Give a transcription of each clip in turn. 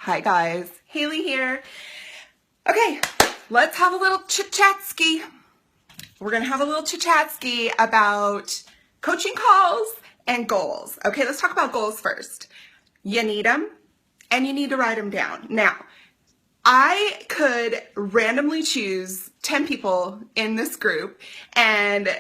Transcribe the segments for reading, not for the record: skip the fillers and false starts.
Hi guys, Haley here. Okay, let's have a little chit-chat-ski. We're gonna have a little chit-chat-ski about coaching calls and goals. Okay, let's talk about goals first. You need them and you need to write them down. Now, I could randomly choose 10 people in this group and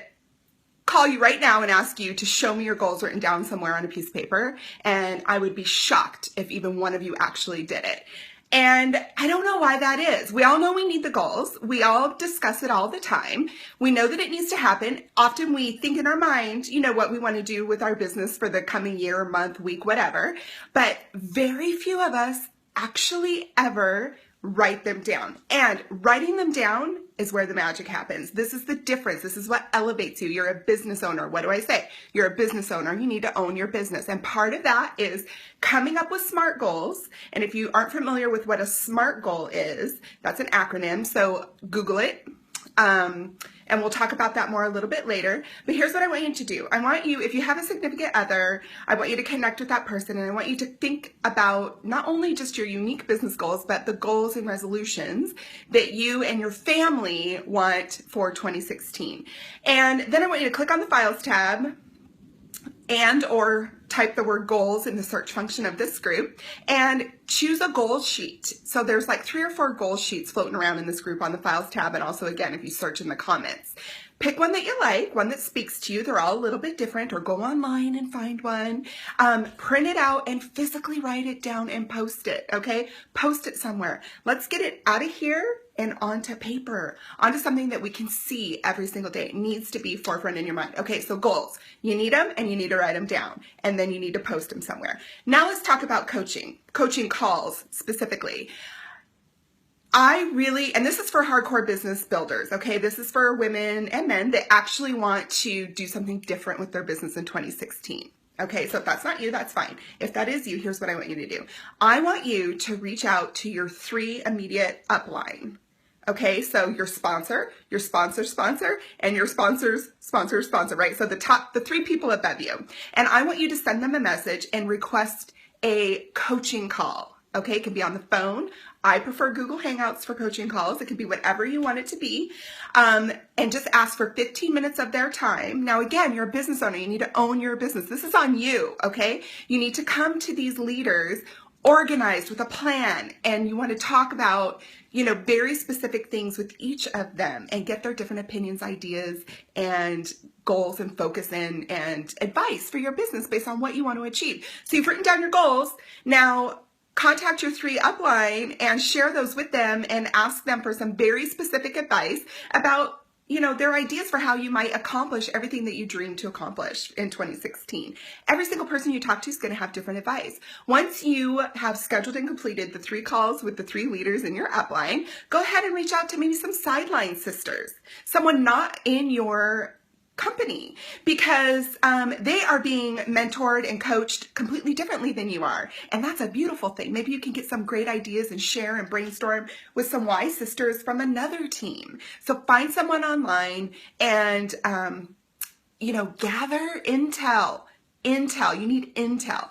call you right now and ask you to show me your goals written down somewhere on a piece of paper, and I would be shocked if even one of you actually did it. And I don't know why that is. We all know we need the goals. We all discuss it all the time. We know that it needs to happen. Often we think in our mind, you know, what we want to do with our business for the coming year, month, week, whatever. But very few of us actually ever write them down. And writing them down is where the magic happens. This is the difference. This is what elevates you. You're a business owner. What do I say? You're a business owner. You need to own your business. And part of that is coming up with SMART goals. And if you aren't familiar with what a SMART goal is, that's an acronym. So Google it. And we'll talk about that more a little bit later. But here's what I want you to do. I want you, if you have a significant other, I want you to connect with that person, and I want you to think about not only just your unique business goals, but the goals and resolutions that you and your family want for 2016. And then I want you to click on the Files tab or type the word goals in the search function of this group and choose a goal sheet. So there's like 3 or 4 goal sheets floating around in this group on the Files tab, and also again if you search in the comments. Pick one that you like, one that speaks to you. They're all a little bit different, or go online and find one. Print it out and physically write it down and post it, okay? Post it somewhere. Let's get it out of here and onto paper, onto something that we can see every single day. It needs to be forefront in your mind. Okay, so goals. You need them and you need to write them down, and then you need to post them somewhere. Now let's talk about coaching calls specifically. And this is for hardcore business builders, okay? This is for women and men that actually want to do something different with their business in 2016. Okay, so if that's not you, that's fine. If that is you, here's what I want you to do. I want you to reach out to your 3 immediate upline. Okay, so your sponsor, and your sponsor's sponsor, right? So the 3 people above you. And I want you to send them a message and request a coaching call. Okay, it can be on the phone. I prefer Google Hangouts for coaching calls. It can be whatever you want it to be. And just ask for 15 minutes of their time. Now, again, you're a business owner. You need to own your business. This is on you, okay? You need to come to these leaders organized with a plan, and you want to talk about, you know, very specific things with each of them and get their different opinions, ideas, and goals and focus and advice for your business based on what you want to achieve. So you've written down your goals. Now, contact your 3 upline and share those with them and ask them for some very specific advice about, you know, their ideas for how you might accomplish everything that you dream to accomplish in 2016. Every single person you talk to is going to have different advice. Once you have scheduled and completed the 3 calls with the 3 leaders in your upline, go ahead and reach out to maybe some sideline sisters, someone not in your company, because they are being mentored and coached completely differently than you are. And that's a beautiful thing. Maybe you can get some great ideas and share and brainstorm with some wise sisters from another team. So find someone online and, you know, gather intel. You need intel.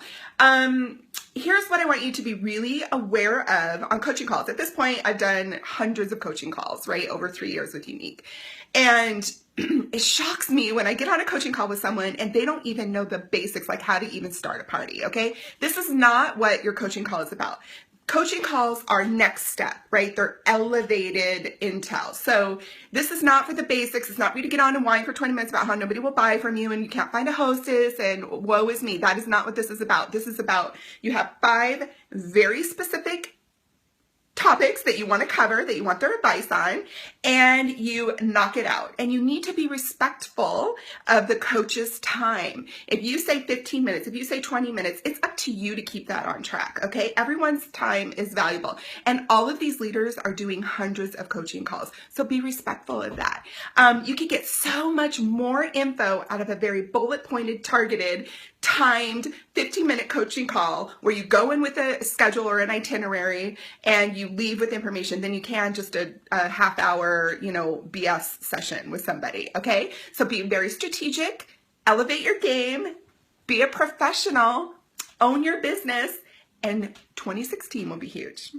Here's what I want you to be really aware of on coaching calls. At this point, I've done hundreds of coaching calls, right, over 3 years with Unique. And it shocks me when I get on a coaching call with someone and they don't even know the basics, like how to even start a party, okay? This is not what your coaching call is about. Coaching calls are next step, right? They're elevated intel. So this is not for the basics. It's not for you to get on and whine for 20 minutes about how nobody will buy from you and you can't find a hostess and woe is me. That is not what this is about. This is about, you have 5 very specific topics that you want to cover, that you want their advice on, and you knock it out. And you need to be respectful of the coach's time. If you say 15 minutes, if you say 20 minutes, it's up to you to keep that on track, okay? Everyone's time is valuable. And all of these leaders are doing hundreds of coaching calls. So be respectful of that. You can get so much more info out of a very bullet-pointed, targeted, timed 15-minute coaching call where you go in with a schedule or an itinerary and you leave with information than you can just a half-hour, you know, BS session with somebody, okay? So be very strategic, elevate your game, be a professional, own your business, and 2016 will be huge.